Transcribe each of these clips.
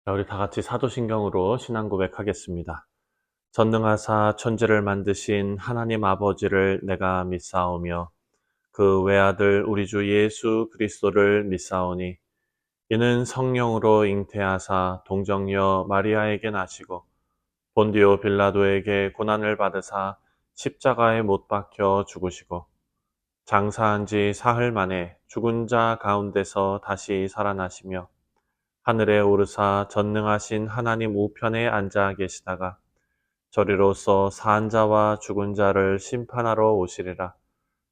자, 우리 다 같이 사도신경으로 신앙 고백하겠습니다. 전능하사 천지를 만드신 하나님 아버지를 내가 믿사오며 그 외아들 우리 주 예수 그리스도를 믿사오니 이는 성령으로 잉태하사 동정녀 마리아에게 나시고 본디오 빌라도에게 고난을 받으사 십자가에 못 박혀 죽으시고 장사한 지 사흘 만에 죽은 자 가운데서 다시 살아나시며 하늘에 오르사 전능하신 하나님 우편에 앉아 계시다가 저리로서 산 자와 죽은 자를 심판하러 오시리라.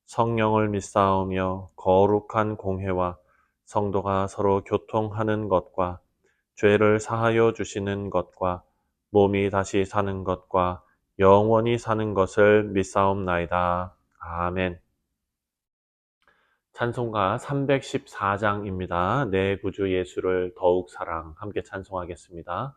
성령을 믿사오며 거룩한 공회와 성도가 서로 교통하는 것과 죄를 사하여 주시는 것과 몸이 다시 사는 것과 영원히 사는 것을 믿사옵나이다. 아멘. 찬송가 314장입니다. 내 구주 예수를 더욱 사랑. 함께 찬송하겠습니다.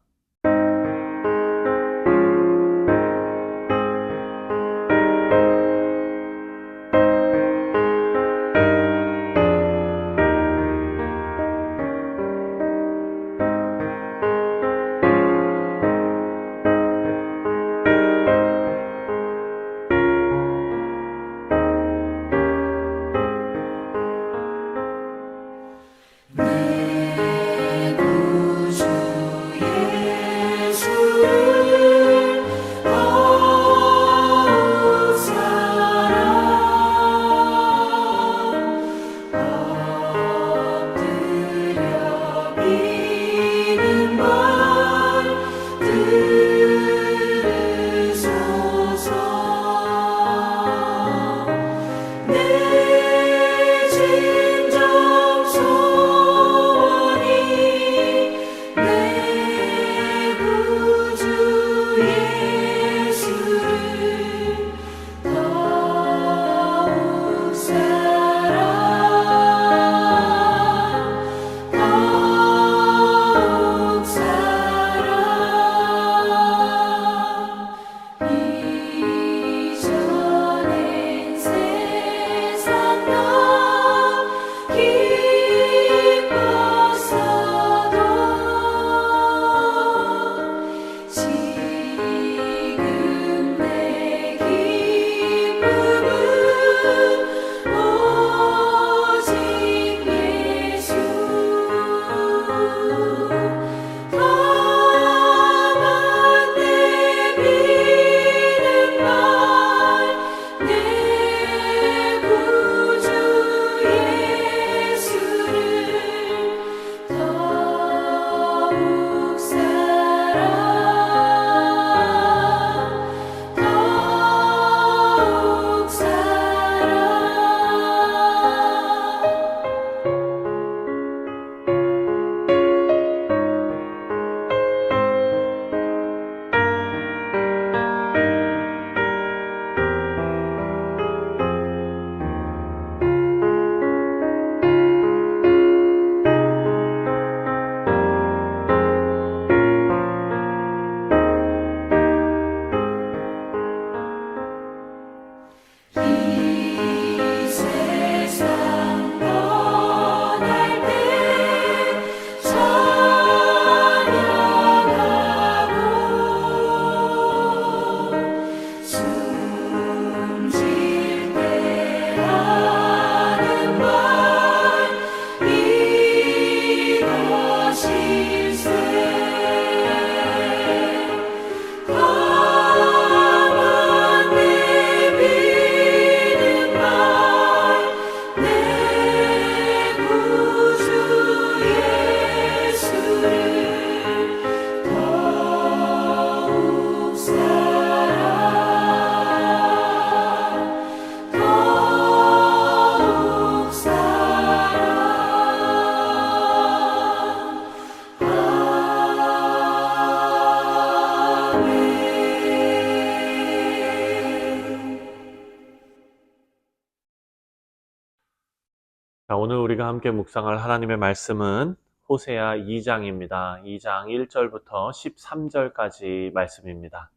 자, 오늘 우리가 함께 묵상할 하나님의 말씀은 호세아 2장입니다. 2장 1절부터 13절까지 말씀입니다.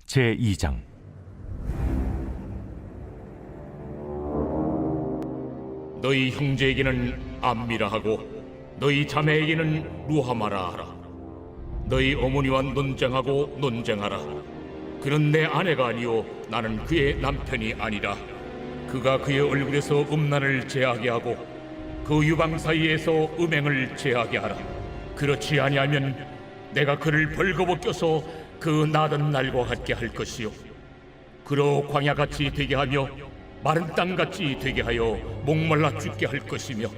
제2장. 너희 형제에게는 암미라 하고 너희 자매에게는 루하마라 하라. 너희 어머니와 논쟁하고 논쟁하라. 그는 내 아내가 아니요 나는 그의 남편이 아니라. 그가 그의 얼굴에서 음란을 제하게 하고 그 유방 사이에서 음행을 제하게 하라. 그렇지 아니하면 내가 그를 벌거벗겨서 그 나던 날과 같게 할 것이요 그로 광야같이 되게 하며 마른 땅같이 되게 하여 목말라 죽게 할 것이며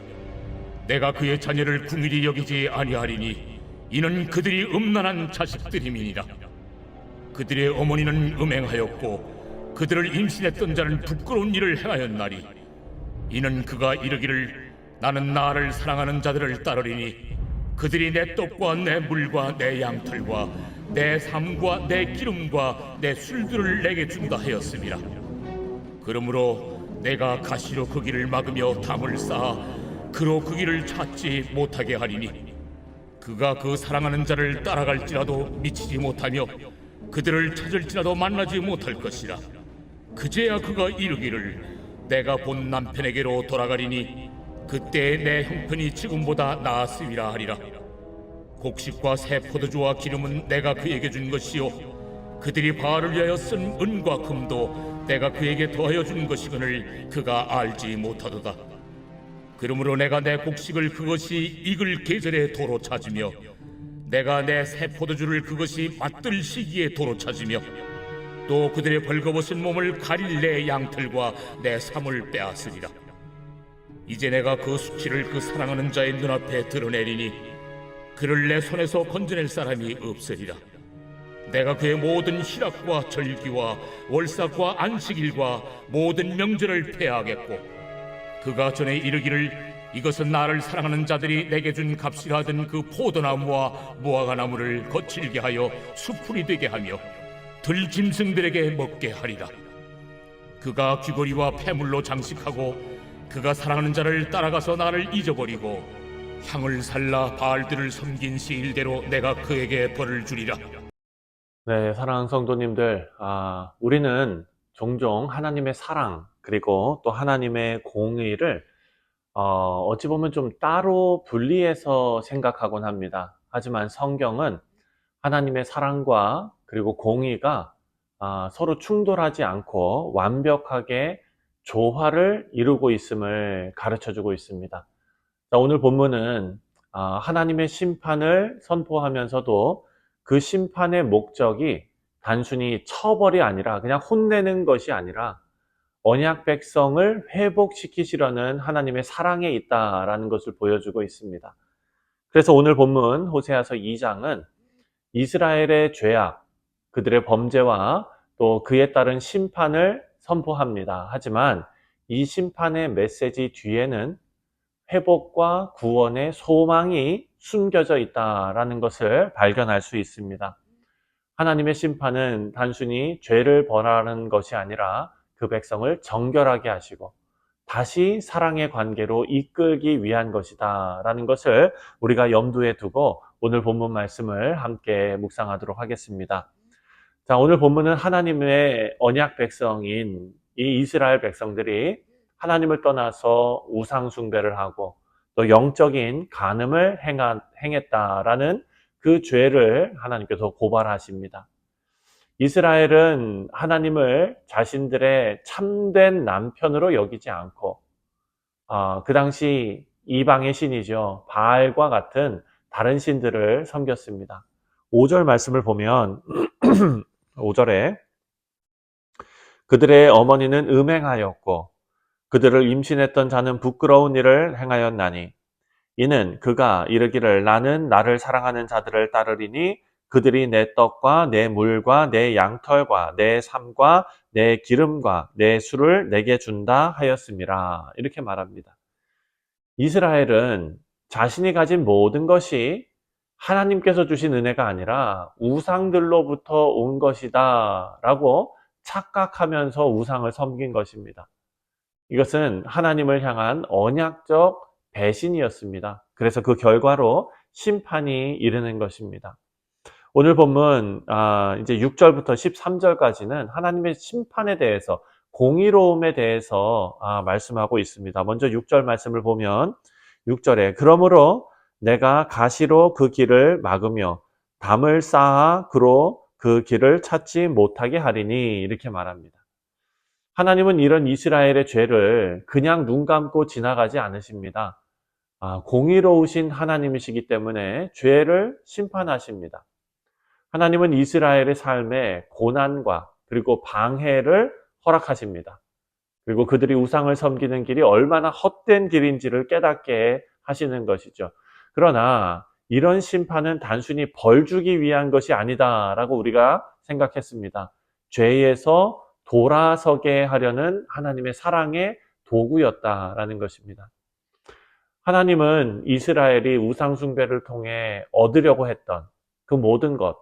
내가 그의 자녀를 궁일이 여기지 아니하리니 이는 그들이 음란한 자식들임이니라. 그들의 어머니는 음행하였고 그들을 임신했던 자는 부끄러운 일을 행하였나니 이는 그가 이르기를 나는 나를 사랑하는 자들을 따르리니 그들이 내 떡과 내 물과 내 양털과 내 삶과 내 기름과 내 술들을 내게 준다 하였음이라. 그러므로 내가 가시로 그 길을 막으며 담을 쌓아 그로 그 길을 찾지 못하게 하리니 그가 그 사랑하는 자를 따라갈지라도 미치지 못하며 그들을 찾을지라도 만나지 못할 것이라. 그제야 그가 이르기를 내가 본 남편에게로 돌아가리니 그때 내 형편이 지금보다 나았음이라 하리라. 곡식과 새 포도주와 기름은 내가 그에게 준 것이요 그들이 바알을 위하여 쓴 은과 금도 내가 그에게 더하여 준 것이거늘 그가 알지 못하도다. 그러므로 내가 내 곡식을 그것이 익을 계절에 도로 찾으며 내가 내 새 포도주를 그것이 맛들 시기에 도로 찾으며 또 그들의 벌거벗은 몸을 가릴 내 양털과 내 삶을 빼앗으리라. 이제 내가 그 수치를 그 사랑하는 자의 눈앞에 드러내리니 그를 내 손에서 건져낼 사람이 없으리라. 내가 그의 모든 희락과 절기와 월삭과 안식일과 모든 명절을 폐하겠고 그가 전에 이르기를 이것은 나를 사랑하는 자들이 내게 준 값이라 하던 그 포도나무와 무화과나무를 거칠게 하여 수풀이 되게 하며 들짐승들에게 먹게 하리라. 그가 귀걸이와 폐물로 장식하고 그가 사랑하는 자를 따라가서 나를 잊어버리고 향을 살라 바알들을 섬긴 시일대로 내가 그에게 벌을 주리라. 네, 사랑하는 성도님들, 우리는 종종 하나님의 사랑, 그리고 또 하나님의 공의를 어찌 보면 좀 따로 분리해서 생각하곤 합니다. 하지만 성경은 하나님의 사랑과 그리고 공의가 서로 충돌하지 않고 완벽하게 조화를 이루고 있음을 가르쳐주고 있습니다. 자, 오늘 본문은 하나님의 심판을 선포하면서도 그 심판의 목적이 단순히 처벌이 아니라 그냥 혼내는 것이 아니라 언약 백성을 회복시키시려는 하나님의 사랑에 있다라는 것을 보여주고 있습니다. 그래서 오늘 본문 호세아서 2장은 이스라엘의 죄악, 그들의 범죄와 또 그에 따른 심판을 선포합니다. 하지만 이 심판의 메시지 뒤에는 회복과 구원의 소망이 숨겨져 있다라는 것을 발견할 수 있습니다. 하나님의 심판은 단순히 죄를 벌하는 것이 아니라 그 백성을 정결하게 하시고 다시 사랑의 관계로 이끌기 위한 것이다 라는 것을 우리가 염두에 두고 오늘 본문 말씀을 함께 묵상하도록 하겠습니다. 자, 오늘 본문은 하나님의 언약 백성인 이 이스라엘 백성들이 하나님을 떠나서 우상 숭배를 하고 또 영적인 간음을 행했다라는 그 죄를 하나님께서 고발하십니다. 이스라엘은 하나님을 자신들의 참된 남편으로 여기지 않고 그 당시 이방의 신이죠. 바알과 같은 다른 신들을 섬겼습니다. 5절 말씀을 보면 5절에 그들의 어머니는 음행하였고 그들을 임신했던 자는 부끄러운 일을 행하였나니 이는 그가 이르기를 나는 나를 사랑하는 자들을 따르리니 그들이 내 떡과 내 물과 내 양털과 내 삶과 내 기름과 내 술을 내게 준다 하였음이라. 이렇게 말합니다. 이스라엘은 자신이 가진 모든 것이 하나님께서 주신 은혜가 아니라 우상들로부터 온 것이다 라고 착각하면서 우상을 섬긴 것입니다. 이것은 하나님을 향한 언약적 배신이었습니다. 그래서 그 결과로 심판이 이르는 것입니다. 오늘 본문 이제 6절부터 13절까지는 하나님의 심판에 대해서 공의로움에 대해서 말씀하고 있습니다. 먼저 6절 말씀을 보면 6절에 그러므로 내가 가시로 그 길을 막으며 담을 쌓아 그로 그 길을 찾지 못하게 하리니 이렇게 말합니다. 하나님은 이런 이스라엘의 죄를 그냥 눈 감고 지나가지 않으십니다. 공의로우신 하나님이시기 때문에 죄를 심판하십니다. 하나님은 이스라엘의 삶에 고난과 그리고 방해를 허락하십니다. 그리고 그들이 우상을 섬기는 길이 얼마나 헛된 길인지를 깨닫게 하시는 것이죠. 그러나 이런 심판은 단순히 벌 주기 위한 것이 아니다라고 우리가 생각했습니다. 죄에서 돌아서게 하려는 하나님의 사랑의 도구였다라는 것입니다. 하나님은 이스라엘이 우상 숭배를 통해 얻으려고 했던 그 모든 것,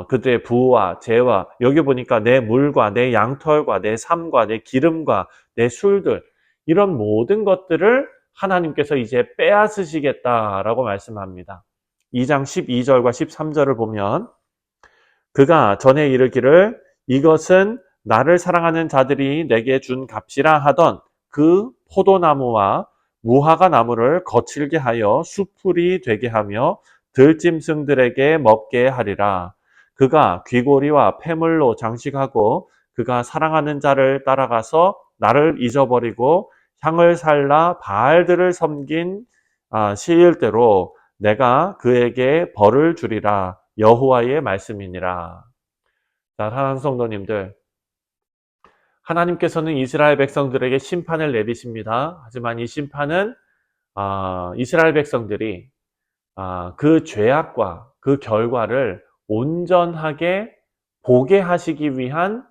그들의 부와 재와, 여기 보니까 내 물과 내 양털과 내 삶과 내 기름과 내 술들, 이런 모든 것들을 하나님께서 이제 빼앗으시겠다라고 말씀합니다. 2장 12절과 13절을 보면 그가 전에 이르기를 이것은 나를 사랑하는 자들이 내게 준 값이라 하던 그 포도나무와 무화과 나무를 거칠게 하여 수풀이 되게 하며 들짐승들에게 먹게 하리라. 그가 귀고리와 폐물로 장식하고 그가 사랑하는 자를 따라가서 나를 잊어버리고 향을 살라 바알들을 섬긴 시일대로 내가 그에게 벌을 주리라. 여호와의 말씀이니라. 자, 사랑하는 성도님들, 하나님께서는 이스라엘 백성들에게 심판을 내리십니다. 하지만 이 심판은 이스라엘 백성들이 그 죄악과 그 결과를 온전하게 보게 하시기 위한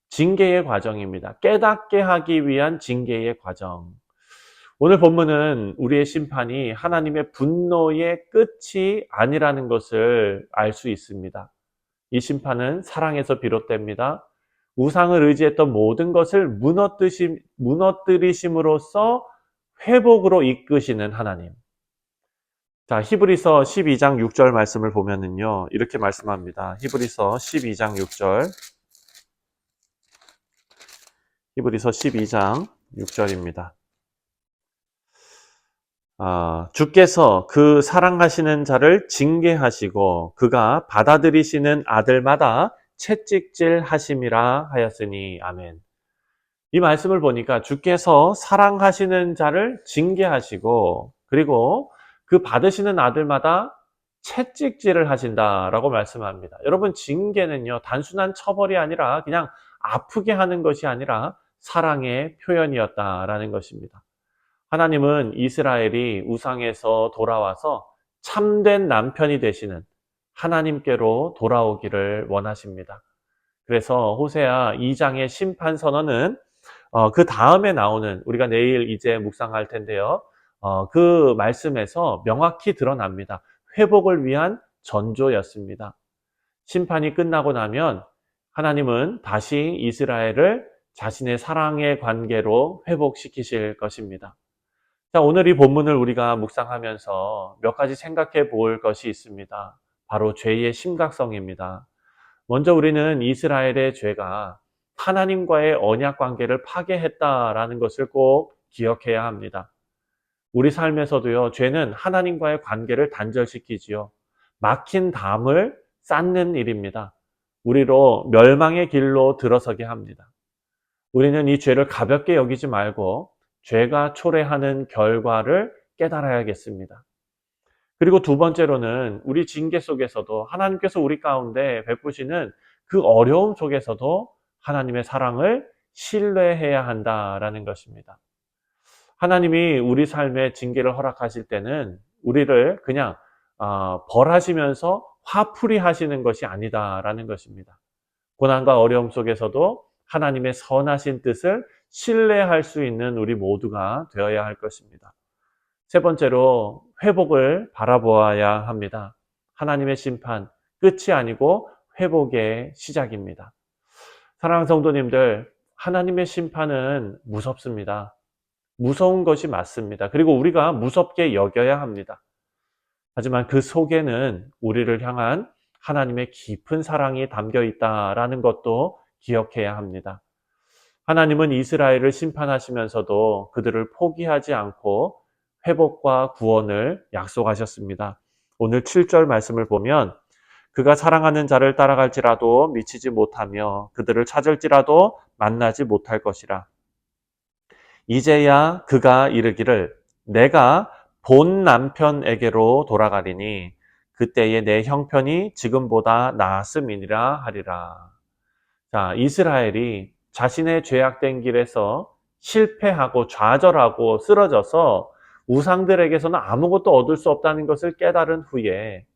징계의 과정입니다. 깨닫게 하기 위한 징계의 과정. 오늘 본문은 우리의 심판이 하나님의 분노의 끝이 아니라는 것을 알 수 있습니다. 이 심판은 사랑에서 비롯됩니다. 우상을 의지했던 모든 것을 무너뜨리심으로써 회복으로 이끄시는 하나님. 자, 히브리서 12장 6절 말씀을 보면은요, 이렇게 말씀합니다. 히브리서 12장 6절. 히브리서 12장 6절입니다. 주께서 그 사랑하시는 자를 징계하시고 그가 받아들이시는 아들마다 채찍질 하심이라 하였으니 아멘. 이 말씀을 보니까 주께서 사랑하시는 자를 징계하시고 그리고 그 받으시는 아들마다 채찍질을 하신다라고 말씀합니다. 여러분, 징계는요 단순한 처벌이 아니라 그냥 아프게 하는 것이 아니라 사랑의 표현이었다라는 것입니다. 하나님은 이스라엘이 우상에서 돌아와서 참된 남편이 되시는 하나님께로 돌아오기를 원하십니다. 그래서 호세아 2장의 심판 선언은 그 다음에 나오는 우리가 내일 이제 묵상할 텐데요. 그 말씀에서 명확히 드러납니다. 회복을 위한 전조였습니다. 심판이 끝나고 나면 하나님은 다시 이스라엘을 자신의 사랑의 관계로 회복시키실 것입니다. 자, 오늘 이 본문을 우리가 묵상하면서 몇 가지 생각해 볼 것이 있습니다. 바로 죄의 심각성입니다. 먼저 우리는 이스라엘의 죄가 하나님과의 언약 관계를 파괴했다라는 것을 꼭 기억해야 합니다. 우리 삶에서도요, 죄는 하나님과의 관계를 단절시키지요. 막힌 담을 쌓는 일입니다. 우리로 멸망의 길로 들어서게 합니다. 우리는 이 죄를 가볍게 여기지 말고 죄가 초래하는 결과를 깨달아야겠습니다. 그리고 두 번째로는 우리 징계 속에서도 하나님께서 우리 가운데 베푸시는 그 어려움 속에서도 하나님의 사랑을 신뢰해야 한다라는 것입니다. 하나님이 우리 삶에 징계를 허락하실 때는 우리를 그냥 벌하시면서 화풀이 하시는 것이 아니다라는 것입니다. 고난과 어려움 속에서도 하나님의 선하신 뜻을 신뢰할 수 있는 우리 모두가 되어야 할 것입니다. 세 번째로 회복을 바라보아야 합니다. 하나님의 심판, 끝이 아니고 회복의 시작입니다. 사랑하는 성도님들, 하나님의 심판은 무섭습니다. 무서운 것이 맞습니다. 그리고 우리가 무섭게 여겨야 합니다. 하지만 그 속에는 우리를 향한 하나님의 깊은 사랑이 담겨 있다라는 것도 기억해야 합니다. 하나님은 이스라엘을 심판하시면서도 그들을 포기하지 않고 회복과 구원을 약속하셨습니다. 오늘 7절 말씀을 보면 그가 사랑하는 자를 따라갈지라도 미치지 못하며 그들을 찾을지라도 만나지 못할 것이라. 이제야 그가 이르기를 내가 본 남편에게로 돌아가리니 그때에 내 형편이 지금보다 나았음이니라 하리라. 자, 이스라엘이 자신의 죄악된 길에서 실패하고 좌절하고 쓰러져서 우상들에게서는 아무것도 얻을 수 없다는 것을 깨달은 후에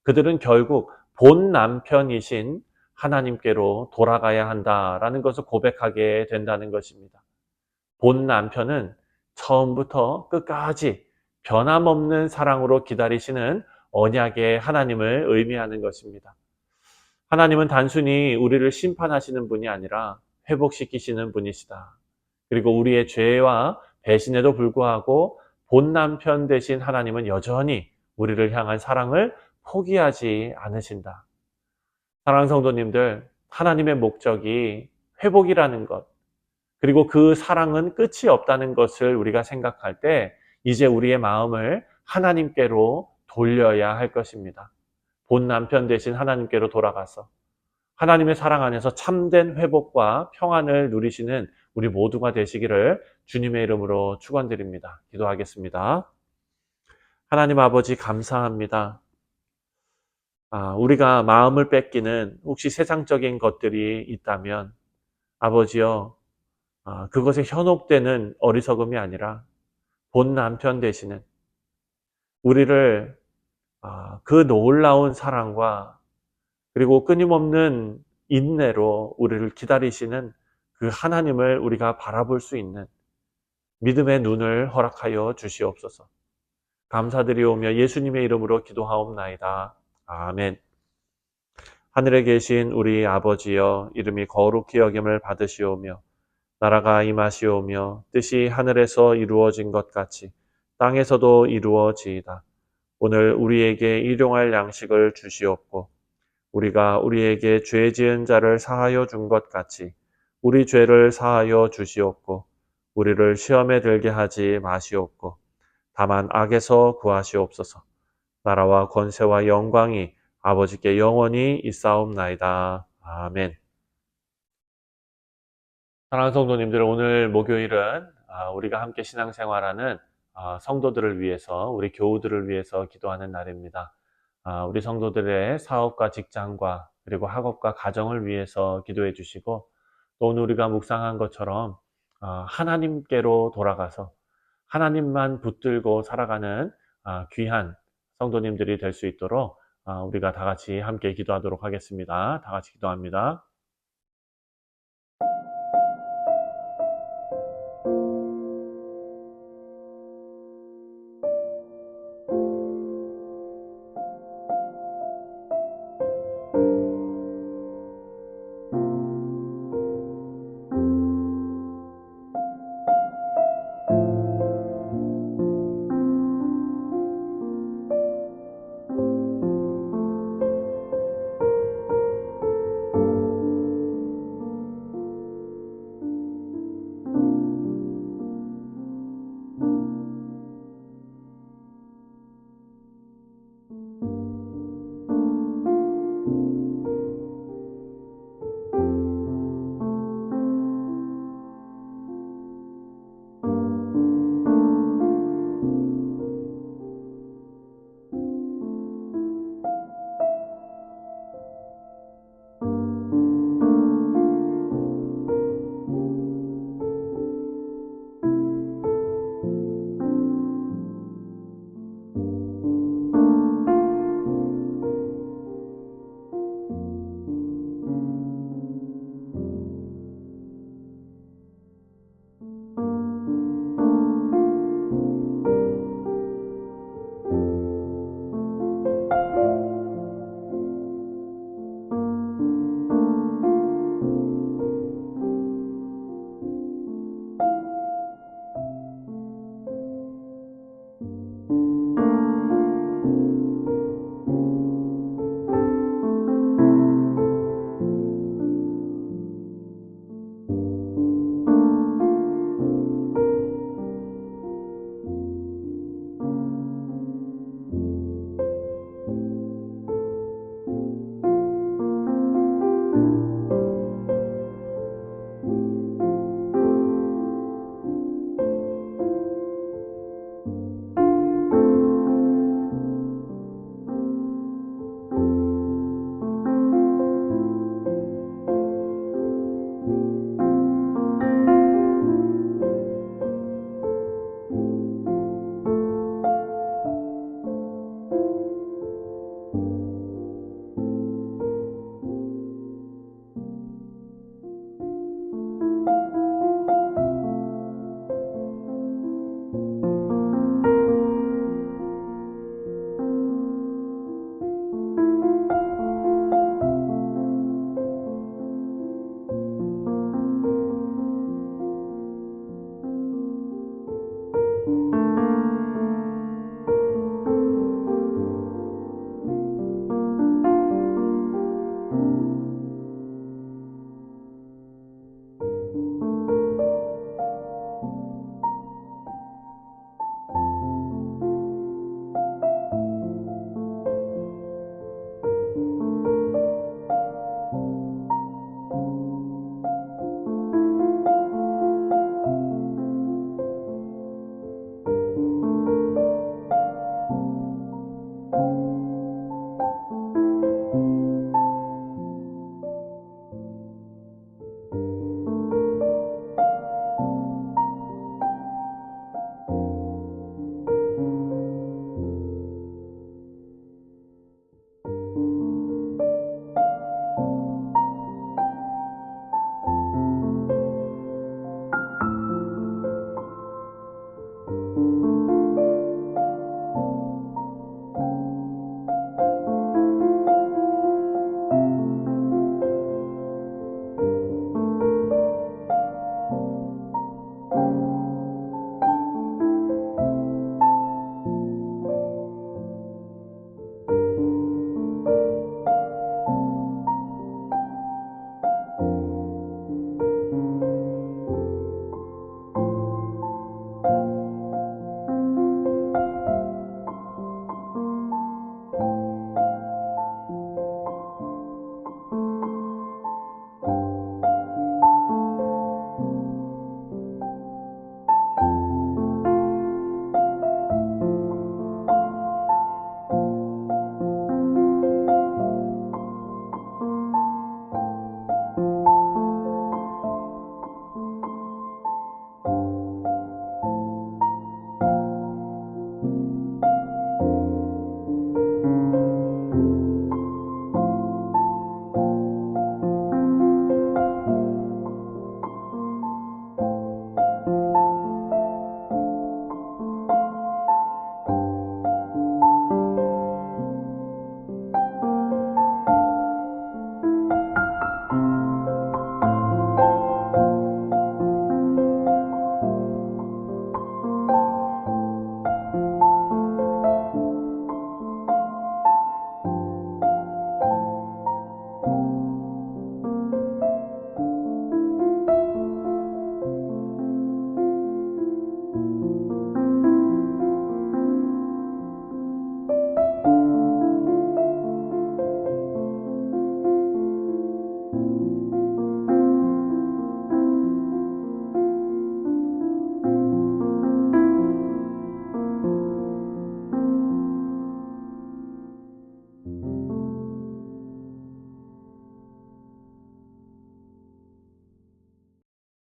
그들은 결국 본 남편이신 하나님께로 돌아가야 한다라는 것을 고백하게 된다는 것입니다. 본 남편은 처음부터 끝까지 변함없는 사랑으로 기다리시는 언약의 하나님을 의미하는 것입니다. 하나님은 단순히 우리를 심판하시는 분이 아니라 회복시키시는 분이시다. 그리고 우리의 죄와 배신에도 불구하고 본 남편 되신 하나님은 여전히 우리를 향한 사랑을 포기하지 않으신다. 사랑하는 성도님들, 하나님의 목적이 회복이라는 것, 그리고 그 사랑은 끝이 없다는 것을 우리가 생각할 때 이제 우리의 마음을 하나님께로 돌려야 할 것입니다. 본 남편 대신 하나님께로 돌아가서 하나님의 사랑 안에서 참된 회복과 평안을 누리시는 우리 모두가 되시기를 주님의 이름으로 축원드립니다. 기도하겠습니다. 하나님 아버지 감사합니다. 우리가 마음을 뺏기는 혹시 세상적인 것들이 있다면 아버지여 그것에 현혹되는 어리석음이 아니라 본 남편 되시는 우리를 그 놀라운 사랑과 그리고 끊임없는 인내로 우리를 기다리시는 그 하나님을 우리가 바라볼 수 있는 믿음의 눈을 허락하여 주시옵소서. 감사드리오며 예수님의 이름으로 기도하옵나이다. 아멘. 하늘에 계신 우리 아버지여 이름이 거룩히 여김을 받으시오며 나라가 임하시오며 뜻이 하늘에서 이루어진 것 같이 땅에서도 이루어지이다. 오늘 우리에게 일용할 양식을 주시옵고 우리가 우리에게 죄 지은 자를 사하여 준 것 같이 우리 죄를 사하여 주시옵고 우리를 시험에 들게 하지 마시옵고 다만 악에서 구하시옵소서. 나라와 권세와 영광이 아버지께 영원히 있사옵나이다. 아멘. 사랑하는 성도님들, 오늘 목요일은 우리가 함께 신앙생활하는 성도들을 위해서, 우리 교우들을 위해서 기도하는 날입니다. 우리 성도들의 사업과 직장과 그리고 학업과 가정을 위해서 기도해 주시고 또 오늘 우리가 묵상한 것처럼 하나님께로 돌아가서 하나님만 붙들고 살아가는 귀한 성도님들이 될 수 있도록 우리가 다 같이 함께 기도하도록 하겠습니다. 다 같이 기도합니다.